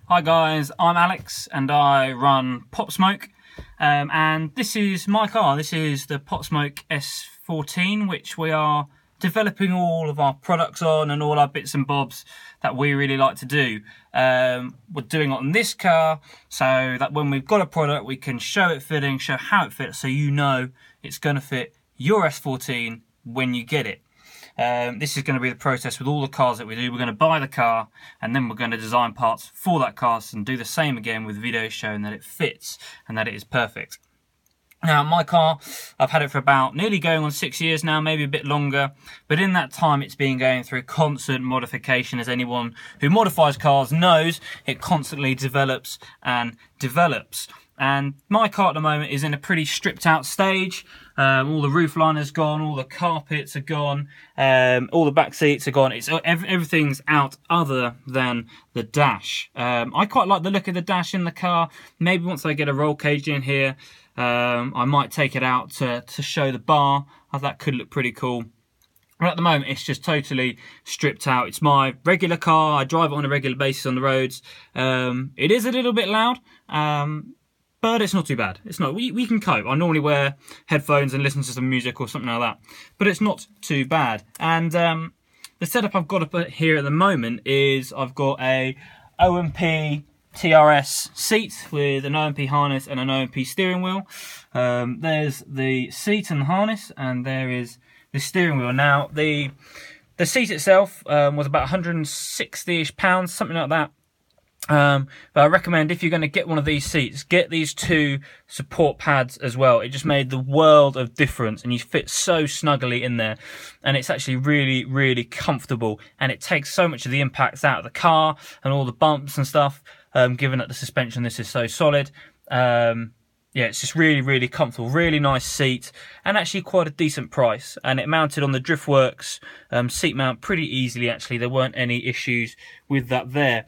Hi guys, I'm Alex and I run Pop.Smoke, and this is my car. This is the Pop.Smoke S14, which we are developing all of our products on and all our bits and bobs that we really like to do. We're doing it on this car so that when we've got a product we can show it fitting, show how it fits, so you know it's going to fit your S14 when you get it. This is going to be the process with all the cars that we do. We're going to buy the car and then we're going to design parts for that car and do the same again with videos showing that it fits and that it is perfect. Now, my car, I've had it for about nearly going on 6 years now, maybe a bit longer, but in that time it's been going through constant modification. As anyone who modifies cars knows, it constantly develops and develops. And my car at the moment is in a pretty stripped out stage. All the roof liners gone, all the carpets are gone, all the back seats are gone. Everything's out other than the dash. I quite like the look of the dash in the car. Maybe once I get a roll cage in here, I might take it out to show the bar. That could look pretty cool. But at the moment, it's just totally stripped out. It's my regular car. I drive it on a regular basis on the roads. It is a little bit loud. But it's not too bad. It's not. We can cope. I normally wear headphones and listen to some music or something like that. But it's not too bad. And the setup I've got to put here at the moment is I've got a OMP TRS seat with an OMP harness and an OMP steering wheel. There's the seat and the harness, and there is the steering wheel. Now, the seat itself was about 160-ish pounds, something like that. But I recommend, if you're going to get one of these seats, get these two support pads as well. It just made the world of difference, and you fit so snugly in there, and it's actually really, really comfortable, and it takes so much of the impacts out of the car and all the bumps and stuff, given that the suspension, this is so solid. Yeah, it's just really, really comfortable, really nice seat, and actually quite a decent price. And it mounted on the Driftworks seat mount pretty easily, actually. There weren't any issues with that there.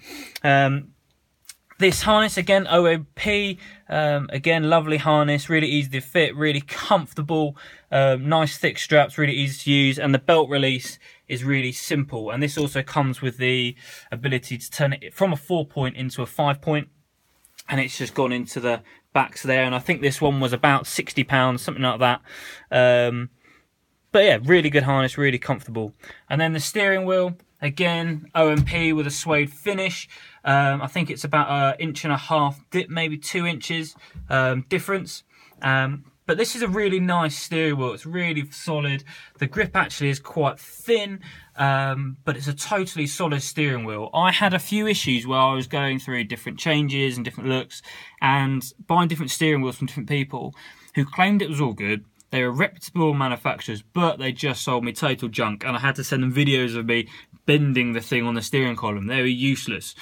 This harness, again, OMP, again, lovely harness, really easy to fit, really comfortable, nice thick straps, really easy to use, and the belt release is really simple. And this also comes with the ability to turn it from a 4-point into a 5-point, and it's just gone into the backs there, and I think this one was about £60, something like that. But yeah, really good harness, really comfortable. And then the steering wheel, again, OMP with a suede finish. I think it's about 1.5 inch dip, maybe 2 inches difference. But this is a really nice steering wheel. It's really solid. The grip actually is quite thin, but it's a totally solid steering wheel. I had a few issues where I was going through different changes and different looks and buying different steering wheels from different people who claimed it was all good. They were reputable manufacturers, but they just sold me total junk, and I had to send them videos of me bending the thing on the steering column. They were useless.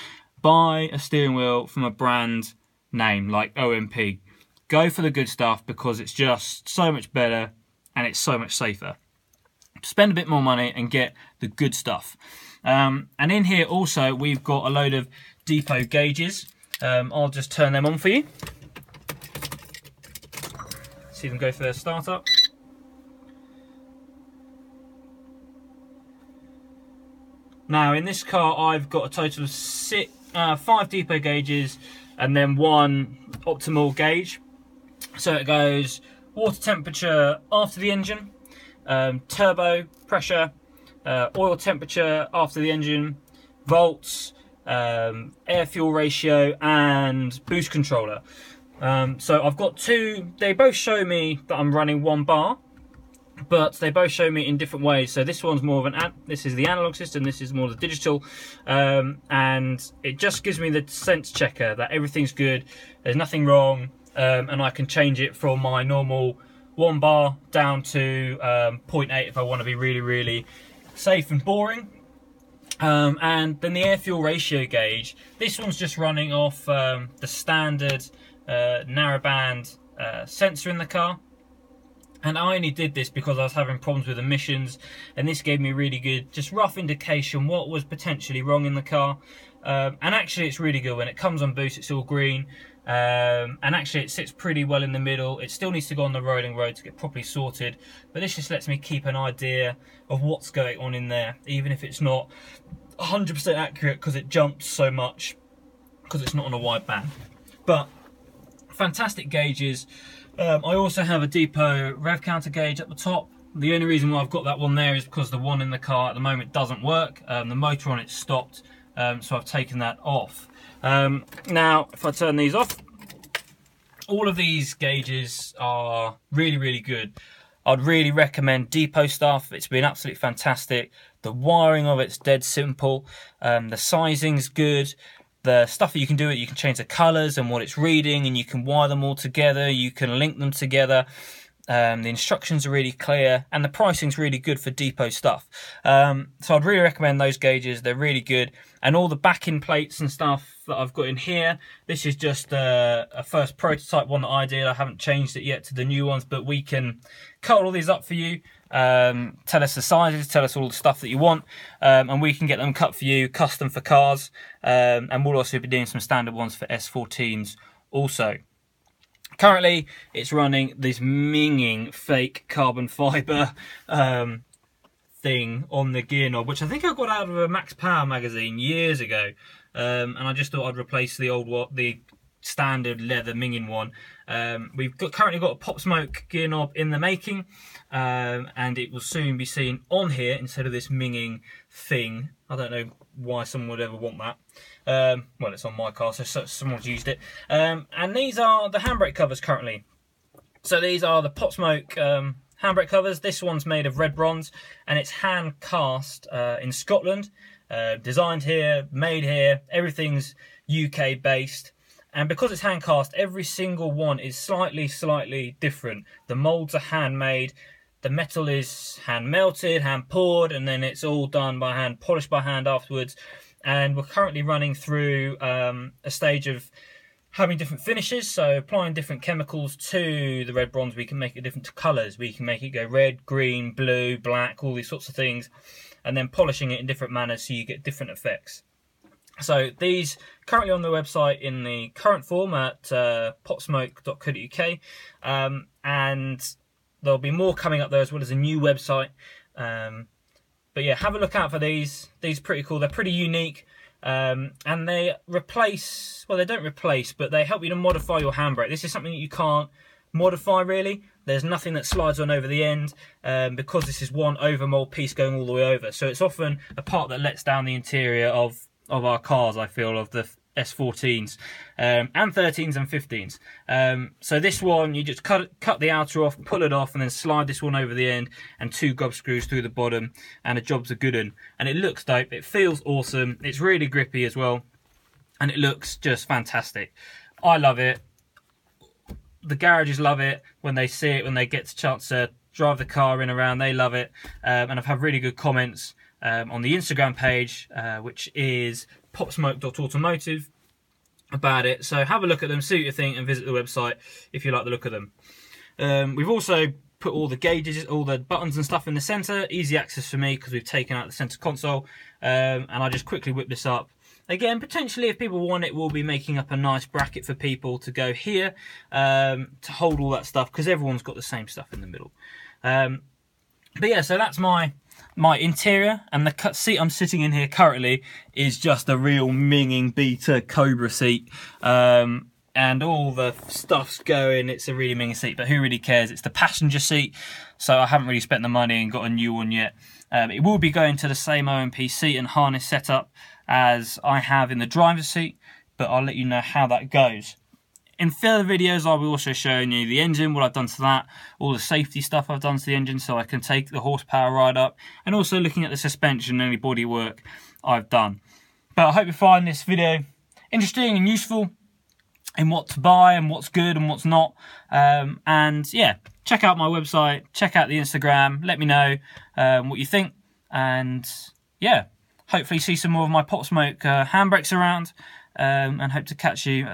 Buy a steering wheel from a brand name like OMP. Go for the good stuff, because it's just so much better and it's so much safer. Spend a bit more money and get the good stuff. And in here also we've got a load of depot gauges. I'll just turn them on for you. See them go for their startup. Now, in this car I've got a total of 5 depot gauges and then 1 optimal gauge. So it goes water temperature after the engine, turbo pressure, oil temperature after the engine, volts, air-fuel ratio, and boost controller. So I've got 2. They both show me that I'm running 1 bar, but they both show me in different ways. So this one's more of this is the analog system, this is more the digital, and it just gives me the sense checker that everything's good, there's nothing wrong. And I can change it from my normal 1 bar down to 0.8 if I want to be really, really safe and boring. And then the air-fuel ratio gauge, this one's just running off the standard narrowband sensor in the car. And I only did this because I was having problems with emissions, and this gave me a really good, just rough indication what was potentially wrong in the car. And actually it's really good. When it comes on boost, it's all green. And actually it sits pretty well in the middle. It still needs to go on the rolling road to get properly sorted, but this just lets me keep an idea of what's going on in there, even if it's not 100% accurate, because it jumps so much. because it's not on a wide band. But fantastic gauges. I also have a depot rev counter gauge at the top. The only reason why I've got that one there is because the one in the car at the moment doesn't work. The motor on it stopped, so I've taken that off. Now, if I turn these off, all of these gauges are really, really good. I'd really recommend depot stuff. It's been absolutely fantastic. The wiring of it's dead simple. The sizing's good. The stuff that you can do, you can change the colours and what it's reading, and you can wire them all together. You can link them together. The instructions are really clear, and the pricing's really good for depot stuff. So I'd really recommend those gauges. They're really good. And all the backing plates and stuff that I've got in here, this is just a first prototype one that I did. I haven't changed it yet to the new ones, but we can cut all these up for you. Tell us the sizes, tell us all the stuff that you want, and we can get them cut for you, custom for cars. And we'll also be doing some standard ones for S14s also. Currently, it's running this minging fake carbon fibre thing on the gear knob, which I think I got out of a Max Power magazine years ago, and I just thought I'd replace the old one, the standard leather minging one. We've currently got a Pop.Smoke gear knob in the making, and it will soon be seen on here instead of this minging thing. I don't know why someone would ever want that. Well, it's on my car, so someone's used it. And these are the handbrake covers currently. So these are the Pop.Smoke handbrake covers. This one's made of red bronze, and it's hand cast in Scotland. Designed here, made here, everything's UK based. And because it's hand cast, every single one is slightly different. The moulds are handmade, the metal is hand melted, hand poured, and then it's all done by hand, polished by hand afterwards. And we're currently running through a stage of having different finishes, so applying different chemicals to the red bronze. We can make it different colours. We can make it go red, green, blue, black, all these sorts of things, and then polishing it in different manners so you get different effects. So these currently on the website in the current form at Pop.Smoke.Automotive, and there'll be more coming up there as well as a new website. But yeah, have a look out for these. These are pretty cool. They're pretty unique, and they replace, well, they don't replace, but they help you to modify your handbrake. This is something that you can't modify really. There's nothing that slides on over the end, because this is one overmold piece going all the way over. So it's often a part that lets down the interior of our cars, I feel, of the S14s and 13s and 15s. So this one, you just cut the outer off, pull it off, and then slide this one over the end, and 2 gob screws through the bottom, and the job's a good one. And it looks dope, it feels awesome, it's really grippy as well, and it looks just fantastic. I love it. The garages love it when they see it, when they get the chance to drive the car in around, they love it. And I've had really good comments on the Instagram page, which is Pop.Smoke.Automotive, about it. So have a look at them, see what you think, and visit the website if you like the look of them. We've also put all the gauges, all the buttons and stuff in the centre. Easy access for me because we've taken out the centre console. And I just quickly whip this up. Again, potentially if people want it, we'll be making up a nice bracket for people to go here, to hold all that stuff, because everyone's got the same stuff in the middle. But yeah, so that's my interior, and the seat I'm sitting in here currently is just a real minging Beta Cobra seat, and all the stuff's going. It's a really minging seat, but who really cares? It's the passenger seat, so I haven't really spent the money and got a new one yet. It will be going to the same OMP seat and harness setup as I have in the driver's seat, but I'll let you know how that goes. In further videos, I'll be also showing you the engine, what I've done to that, all the safety stuff I've done to the engine so I can take the horsepower right up, and also looking at the suspension and any bodywork I've done. But I hope you find this video interesting and useful in what to buy and what's good and what's not. And yeah, check out my website, check out the Instagram, let me know what you think, and yeah, hopefully see some more of my Pop.Smoke handbrakes around, and hope to catch you